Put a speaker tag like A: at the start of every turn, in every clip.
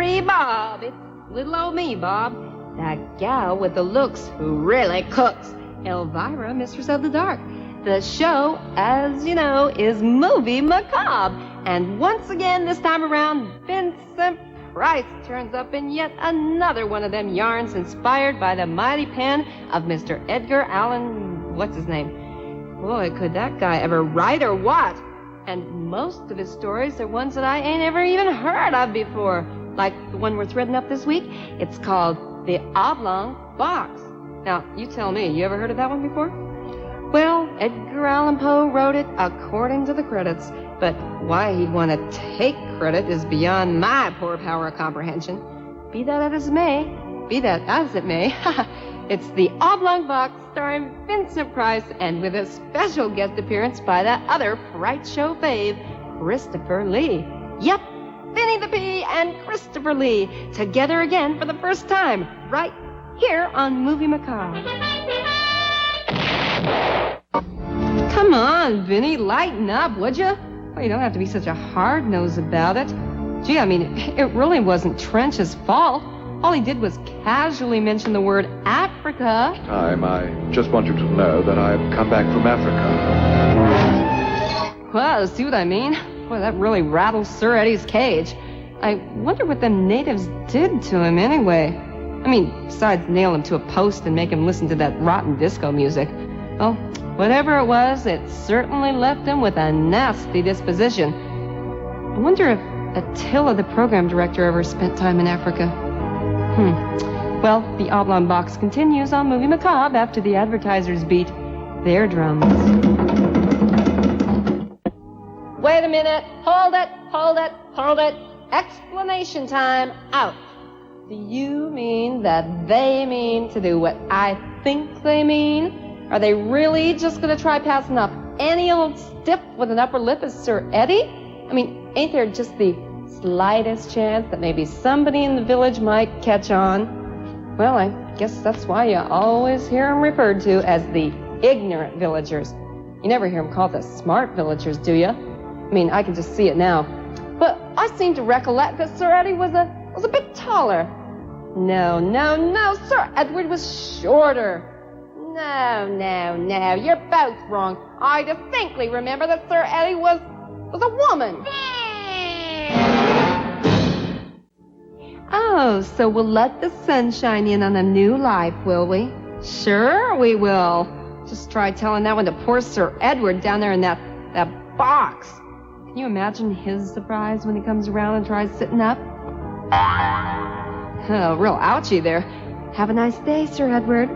A: Hurry, Bob. It's little old me, Bob. That gal with the looks who really cooks. Elvira, Mistress of the Dark. The show, as you know, is Movie Macabre. And once again, this time around, Vincent Price turns up in yet another one of them yarns inspired by the mighty pen of Mr. Edgar Allan, what's his name? Boy, could that guy ever write or what? And most of his stories are ones that I ain't ever even heard of before. Like the one we're threading up this week. It's called The Oblong Box. Now, you tell me, you ever heard of that one before? Well, Edgar Allan Poe wrote it according to the credits. But why he'd want to take credit is beyond my poor power of comprehension. Be that as it may, it's The Oblong Box starring Vincent Price and with a special guest appearance by that other Fright Show fave, Christopher Lee. Yep, Vinny the Pea and Christopher Lee together again for the first time, right here on Movie Macabre. Come on, Vinny, lighten up, would you? Well, you don't have to be such a hard nose about it. Gee, I mean, it really wasn't Trench's fault. All he did was casually mention the word Africa.
B: I just want you to know that I've come back from Africa.
A: Well, see what I mean? Boy, that really rattles Sir Eddie's cage. I wonder what them natives did to him anyway. I mean, besides nail him to a post and make him listen to that rotten disco music. Well, whatever it was, it certainly left him with a nasty disposition. I wonder if Attila, the program director, ever spent time in Africa. Well, the Oblong Box continues on Movie Macabre after the advertisers beat their drums. Wait a minute. Hold it. Explanation time out. Do you mean that they mean to do what I think they mean? Are they really just going to try passing off any old stiff with an upper lip as Sir Eddie? I mean, ain't there just the slightest chance that maybe somebody in the village might catch on? Well, I guess that's why you always hear them referred to as the ignorant villagers. You never hear them called the smart villagers, do you? I mean, I can just see it now. But I seem to recollect that Sir Eddie was a bit taller. No, Sir Edward was shorter. No, you're both wrong. I distinctly remember that Sir Eddie was a woman. Oh, so we'll let the sun shine in on a new life, will we? Sure we will. Just try telling that one to poor Sir Edward down there in that box. Can you imagine his surprise when he comes around and tries sitting up? Oh, real ouchie there. Have a nice day, Sir Edward.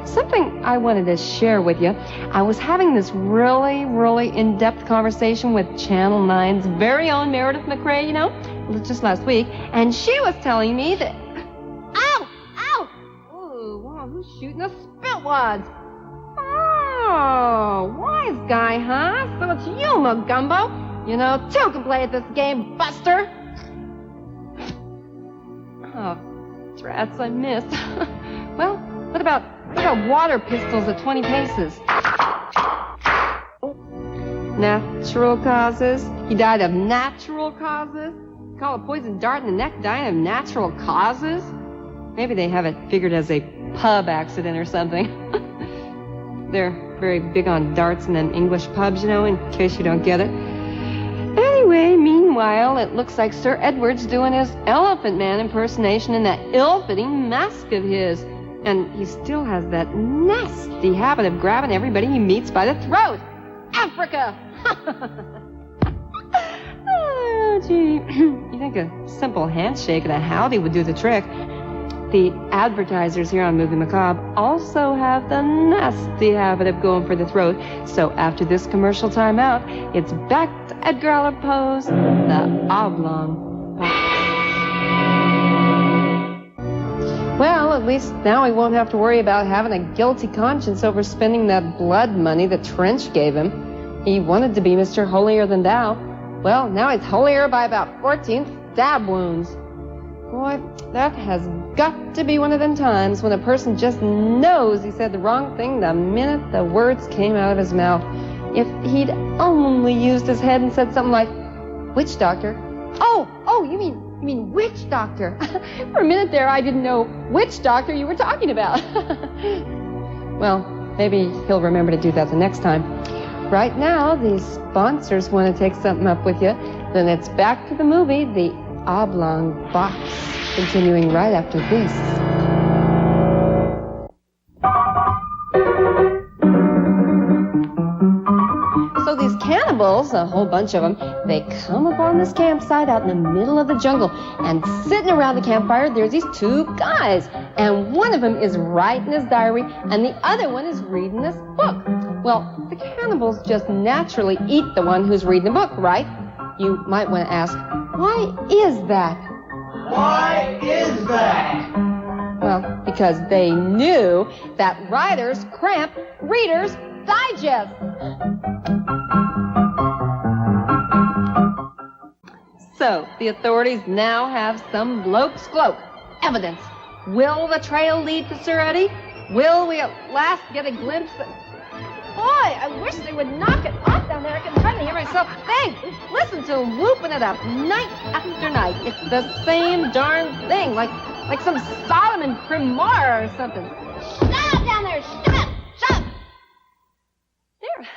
A: Something I wanted to share with you. I was having this really, really in-depth conversation with Channel 9's very own Meredith McRae, you know, just last week, and she was telling me that... Ow! Ooh, wow, who's shooting the spit wads? Oh, wise guy, huh? So it's you, Magumbo. You know, two can play at this game, Buster. Oh, drats, I missed. Well, what about water pistols at 20 paces? Natural causes? He died of natural causes? Call a poison dart in the neck dying of natural causes? Maybe they have it figured as a pub accident or something. They're very big on darts in them English pubs, you know, in case you don't get it. Anyway, meanwhile, it looks like Sir Edward's doing his Elephant Man impersonation in that ill-fitting mask of his. And he still has that nasty habit of grabbing everybody he meets by the throat. Africa! Oh, gee. You think a simple handshake and a howdy would do the trick. The advertisers here on Movie Macabre also have the nasty habit of going for the throat. So after this commercial timeout, it's back to Edgar Allan Poe's The Oblong Box. Well, at least now he won't have to worry about having a guilty conscience over spending that blood money that Trench gave him. He wanted to be Mr. Holier-than-Thou. Well, now he's holier by about 14 stab wounds. Boy, that has got to be one of them times when a person just knows he said the wrong thing the minute the words came out of his mouth. If he'd only used his head and said something like, "Witch doctor? Oh, you mean You mean witch doctor? For a minute there, I didn't know which doctor you were talking about. Well, maybe he'll remember to do that the next time. Right now, these sponsors want to take something up with you. Then it's back to the movie, The Oblong Box, continuing right after this. So these cannibals, a whole bunch of them, they come upon this campsite out in the middle of the jungle, and sitting around the campfire, there's these two guys, and one of them is writing his diary, and the other one is reading this book. Well, the cannibals just naturally eat the one who's reading the book, right? You might want to ask, why is that?
C: Why is that?
A: Well, because they knew that writers cramp Reader's Digest. So, the authorities now have some bloke's cloak. Evidence. Will the trail lead to Sir Eddie? Will we at last get a glimpse of... Boy, I wish they would knock it off down there. I can hardly hear myself think. Listen to them whooping it up night after night. It's the same darn thing, like some Solomon Primar or something. Shut up down there! Shut up! Shut up! There,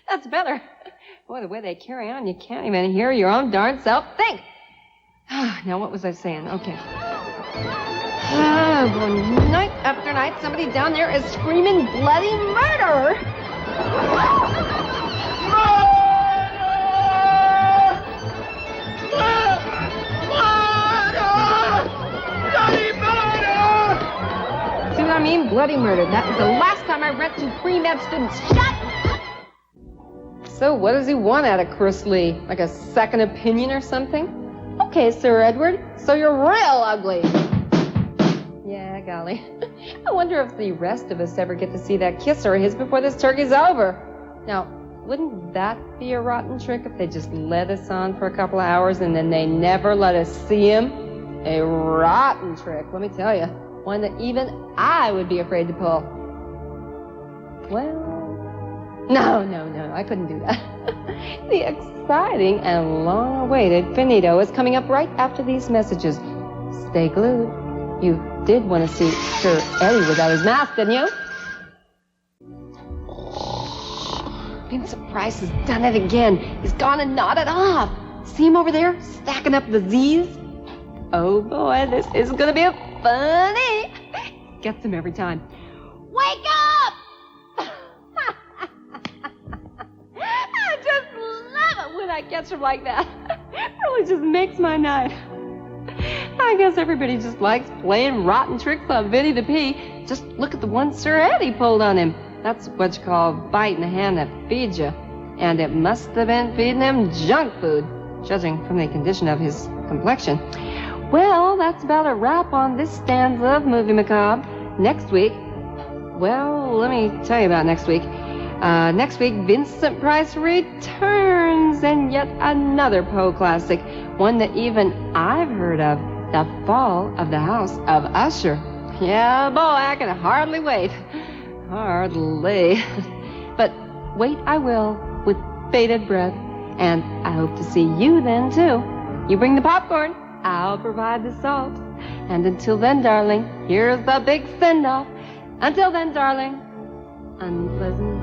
A: that's better. Boy, the way they carry on, you can't even hear your own darn self think. Now, what was I saying? Okay. Well, night after night, somebody down there is screaming bloody murder. See what I mean? Bloody murder. That was the last time I read to pre-med students. Shut up! So what does he want out of Chris Lee? Like a second opinion or something? Okay, Sir Edward, so you're real ugly. Yeah, golly. I wonder if the rest of us ever get to see that kisser of his before this turkey's over. Now, wouldn't that be a rotten trick if they just let us on for a couple of hours and then they never let us see him? A rotten trick, let me tell you. One that even I would be afraid to pull. Well, no, I couldn't do that. The exciting and long-awaited finito is coming up right after these messages. Stay glued. You did want to see Sir Eddie without his mask, didn't you? Vincent Price has done it again. He's gone and nodded off. See him over there, stacking up the Z's? Oh boy, this is gonna be funny. Gets him every time. Wake up! I just love it when I catch him like that. It really just makes my night. I guess everybody just likes playing rotten tricks on Vinny the Pea. Just look at the one Sir Eddie pulled on him. That's what you call biting the hand that feeds you. And it must have been feeding him junk food, judging from the condition of his complexion. Well, that's about a wrap on this stanza of Movie Macabre. Next week, well, let me tell you about next week. Next week, Vincent Price returns, and yet another Poe classic, one that even I've heard of, The Fall of the House of Usher. Yeah, boy, I can hardly wait. Hardly. But wait I will, with bated breath, and I hope to see you then, too. You bring the popcorn, I'll provide the salt. And until then, darling, here's the big send-off. Until then, darling, unpleasant